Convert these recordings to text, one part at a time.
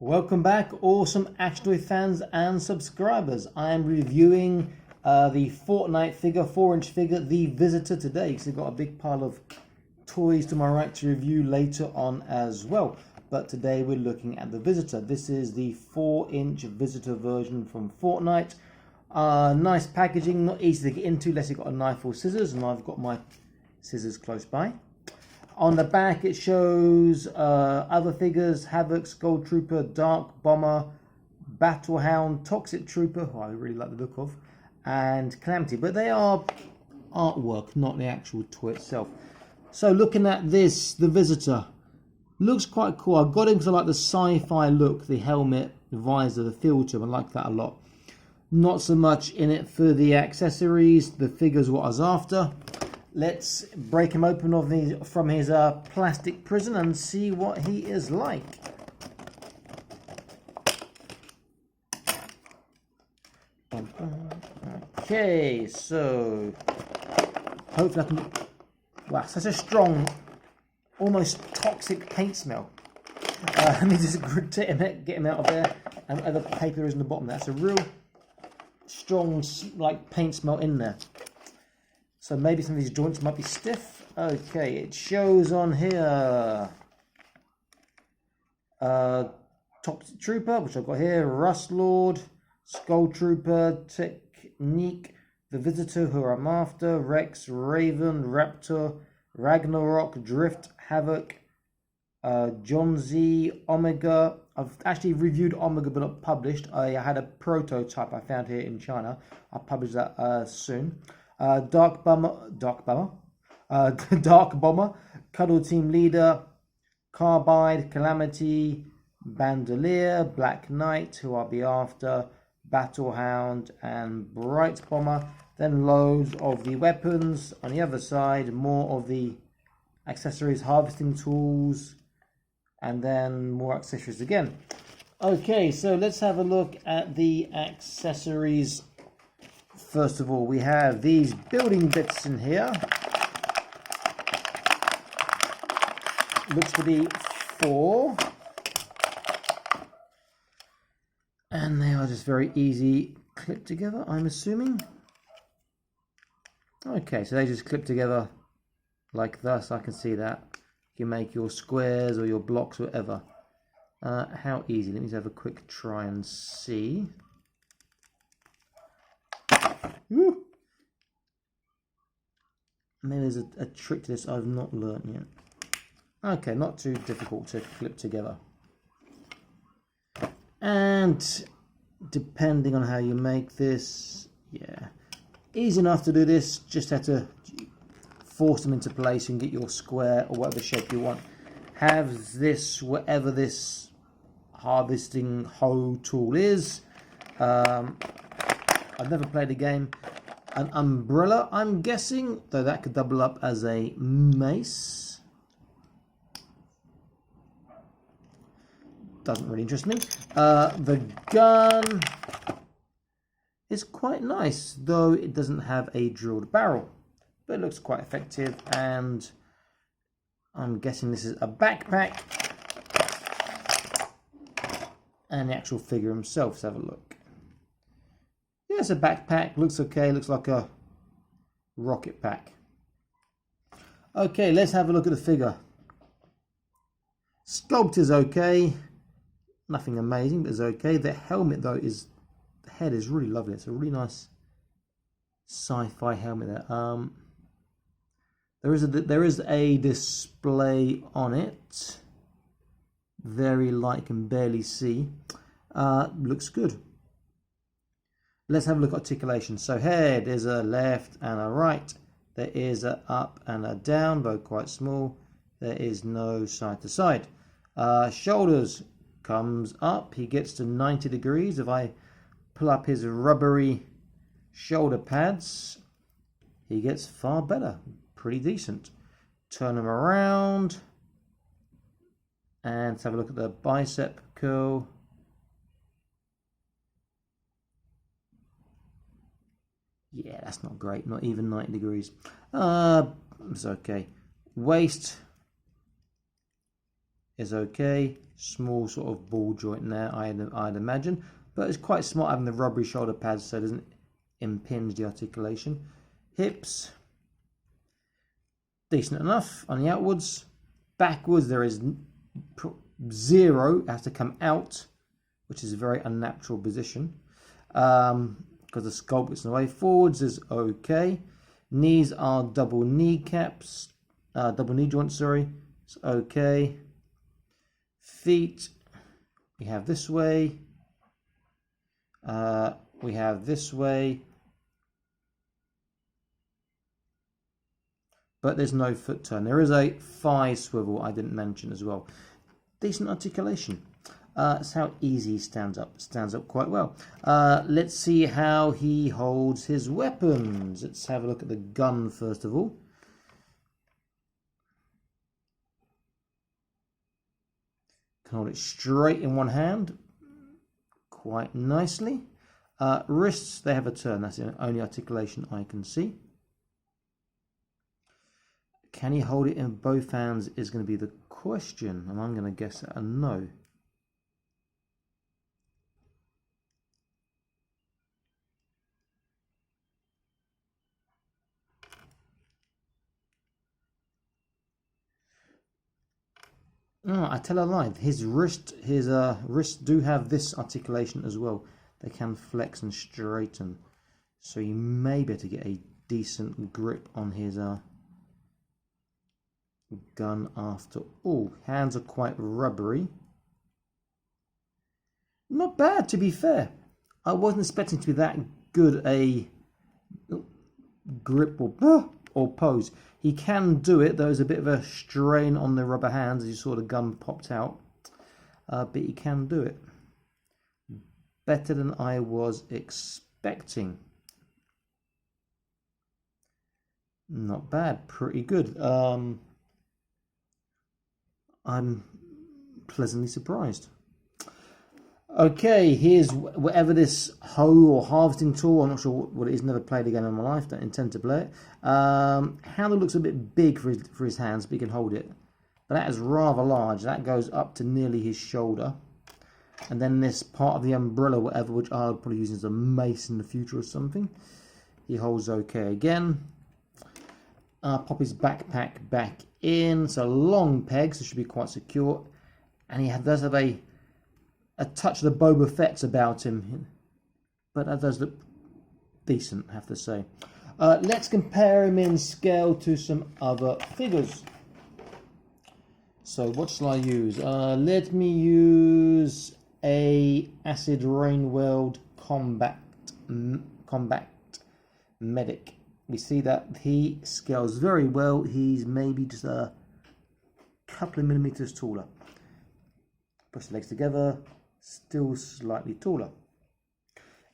Welcome back, awesome Action Toy fans and subscribers. I am reviewing the Fortnite figure, 4-inch figure, The Visitor today. So I've got a big pile of toys to my right to review later on as well. But today we're looking at The Visitor. This is the 4-inch Visitor version from Fortnite. Nice packaging, not easy to get into unless you've got a knife or scissors, and I've got my scissors close by. On the back it shows other figures: Havoc, Skull Trooper, Dark Bomber, Battlehound, Toxic Trooper, who I really like the look of, and Calamity. But they are artwork, not the actual toy itself. So looking at this, The Visitor, looks quite cool. I got it because I like the sci-fi look, the helmet, the visor, the filter. I like that a lot. Not so much in it for the accessories. The figure's what I was after. Let's break him open from his plastic prison and see what he is like. Okay, so hopefully I can... Wow, such a strong, almost toxic paint smell. Let me just get him out of there. And other paper is in the bottom. That's a real strong, like, paint smell in there. So maybe some of these joints might be stiff. Okay, it shows on here Toxic Trooper, which I've got here, Rust Lord, Skull Trooper, Technique, The Visitor, who I'm after, Rex, Raven, Raptor, Ragnarok, Drift, Havoc, John Z, Omega. I've actually reviewed Omega but not published. I had a prototype I found here in China. I'll publish that soon. Dark Bomber, Cuddle Team Leader, Carbide, Calamity, Bandolier, Black Knight, who I'll be after, Battlehound, and Bright Bomber. Then loads of the weapons. On the other side, more of the accessories, harvesting tools, and then more accessories again. Okay, so let's have a look at the accessories. First of all, we have these building bits in here. Looks to be 4. And they are just very easy clipped together, I'm assuming. Okay, so they just clip together like this. I can see that. You can make your squares or your blocks, whatever. How easy? Let me just have a quick try and see. Woo. Maybe there's a trick to this I've not learnt yet. Okay, not too difficult to clip together. And depending on how you make this, yeah, easy enough to do this. Just have to force them into place and get your square or whatever shape you want. Have this, whatever this harvesting hoe tool is. I've never played the game. An umbrella, I'm guessing, though that could double up as a mace. Doesn't really interest me. The gun is quite nice, though it doesn't have a drilled barrel. But it looks quite effective, and I'm guessing this is a backpack. And the actual figure himself, let's have a look. Yeah, it's a backpack, looks okay, looks like a rocket pack. Okay, let's have a look at the figure. Sculpt is okay, nothing amazing, but it's okay. The helmet though the head is really lovely. It's a really nice sci-fi helmet there. There is a display on it, very light, can barely see. Looks good. Let's have a look at articulation. So head is a left and a right. There is a up and a down, both quite small. There is no side to side. Shoulders comes up. He gets to 90 degrees. If I pull up his rubbery shoulder pads, he gets far better. Pretty decent. Turn him around. And let's have a look at the bicep curl. Yeah, that's not great. Not even 90 degrees. It's okay. Waist is okay. Small sort of ball joint there, I'd imagine. But it's quite smart having the rubbery shoulder pads so it doesn't impinge the articulation. Hips, decent enough on the outwards. Backwards, there is 0. It has to come out, which is a very unnatural position. Because the sculpt gets in the way. Forwards is okay. Knees are double knee joints, sorry. It's okay. Feet, we have this way. We have this way. But there's no foot turn. There is a thigh swivel I didn't mention as well. Decent articulation. That's how easy he stands up. Stands up quite well. Let's see how he holds his weapons. Let's have a look at the gun first of all. Can hold it straight in one hand. Quite nicely. Wrists, they have a turn. That's the only articulation I can see. Can he hold it in both hands is going to be the question, and I'm going to guess a no. Oh, I tell a lie. His wrists do have this articulation as well. They can flex and straighten, so you may be able to get a decent grip on his gun after all. Hands are quite rubbery. Not bad, to be fair. I wasn't expecting to be that good a grip or pose. He can do it. There was a bit of a strain on the rubber hands as you saw the gun popped out, but he can do it. Better than I was expecting. Not bad, pretty good. I'm pleasantly surprised. Okay, here's whatever this hoe or harvesting tool, I'm not sure what it is, never played again in my life, don't intend to play it. Handle looks a bit big for his hands, but he can hold it. But that is rather large, that goes up to nearly his shoulder. And then this part of the umbrella, whatever, which I'll probably use as a mace in the future or something. He holds okay again. Pop his backpack back in. So long pegs, so should be quite secure. And he does have a touch of the Boba Fett's about him. But that does look decent, I have to say. Let's compare him in scale to some other figures. So what shall I use? Let me use a Acid Rain World combat medic. We see that he scales very well. He's maybe just a couple of millimeters taller. Press the legs together, still slightly taller.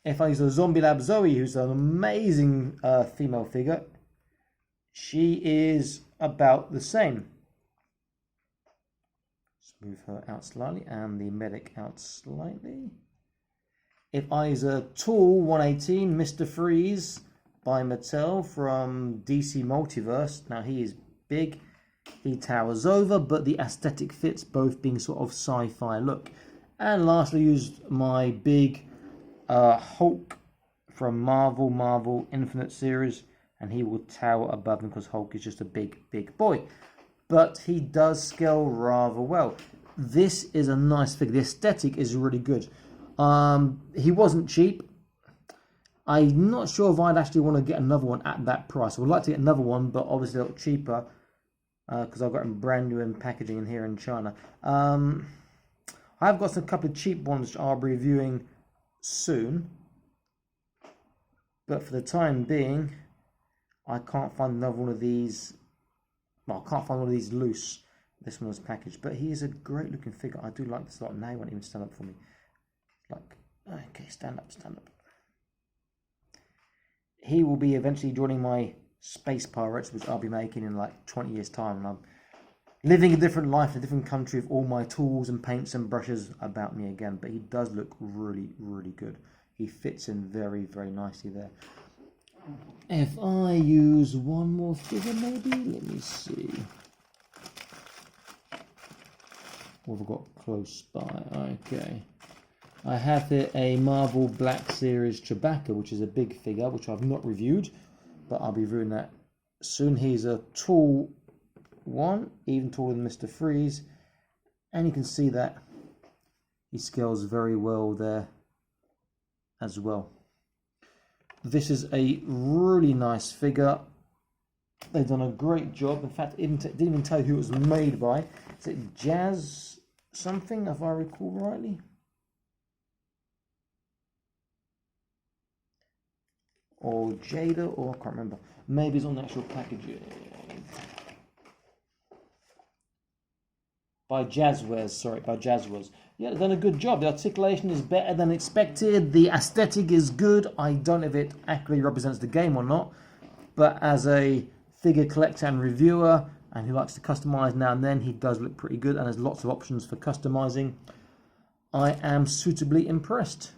If I use a Zombie Lab Zoe, who's an amazing female figure, she is about the same. Let's move her out slightly and the medic out slightly. If I use a tall 118 Mr. Freeze by Mattel from DC Multiverse, now he is big, he towers over, but the aesthetic fits both being sort of sci-fi look. And lastly, used my big Hulk from Marvel Infinite series, and he will tower above him because Hulk is just a big boy. But he does scale rather well. This is a nice figure. The aesthetic is really good. He wasn't cheap. I'm not sure if I'd actually want to get another one at that price. I would like to get another one, but obviously a little cheaper because I've got them brand new in packaging in here in China. I've got a couple of cheap ones which I'll be reviewing soon, but for the time being, I can't find another one of these. Well, I can't find one of these loose. This one was packaged, but he is a great looking figure. I do like this a lot. Now he won't even stand up for me. Like, okay, stand up. He will be eventually joining my Space Pirates, which I'll be making in like 20 years time, and I'm living a different life in a different country with all my tools and paints and brushes about me again. But he does look really good. He fits in very nicely there. If I use one more figure maybe, let me see. What have I got close by? Okay. I have here a Marvel Black Series Chewbacca, which is a big figure, which I've not reviewed, but I'll be reviewing that soon. He's a tall one, even taller than Mr. Freeze, and you can see that he scales very well there as well. This is a really nice figure. They've done a great job. In fact, didn't even tell you who it was made by. Is it Jazz something, if I recall rightly? Or Jada, or I can't remember. Maybe it's on the actual packaging. By Jazwares, sorry, by Jazwares. Yeah, they've done a good job. The articulation is better than expected. The aesthetic is good. I don't know if it accurately represents the game or not, but as a figure collector and reviewer, and who likes to customize now and then, he does look pretty good, and there's lots of options for customizing. I am suitably impressed.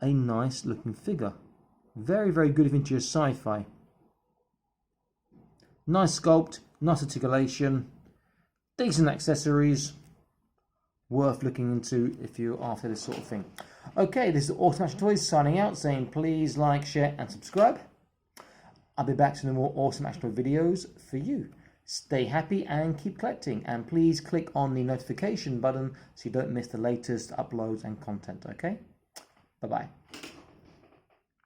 A nice looking figure. Very, very good if into your sci-fi. Nice sculpt, nice articulation, decent accessories. Worth looking into if you're after this sort of thing. Okay, this is Awesome Action Toys signing out, saying please like, share and subscribe. I'll be back to the more Awesome Action Toy videos for you. Stay happy and keep collecting, and please click on the notification button so you don't miss the latest uploads and content, okay? Bye-bye.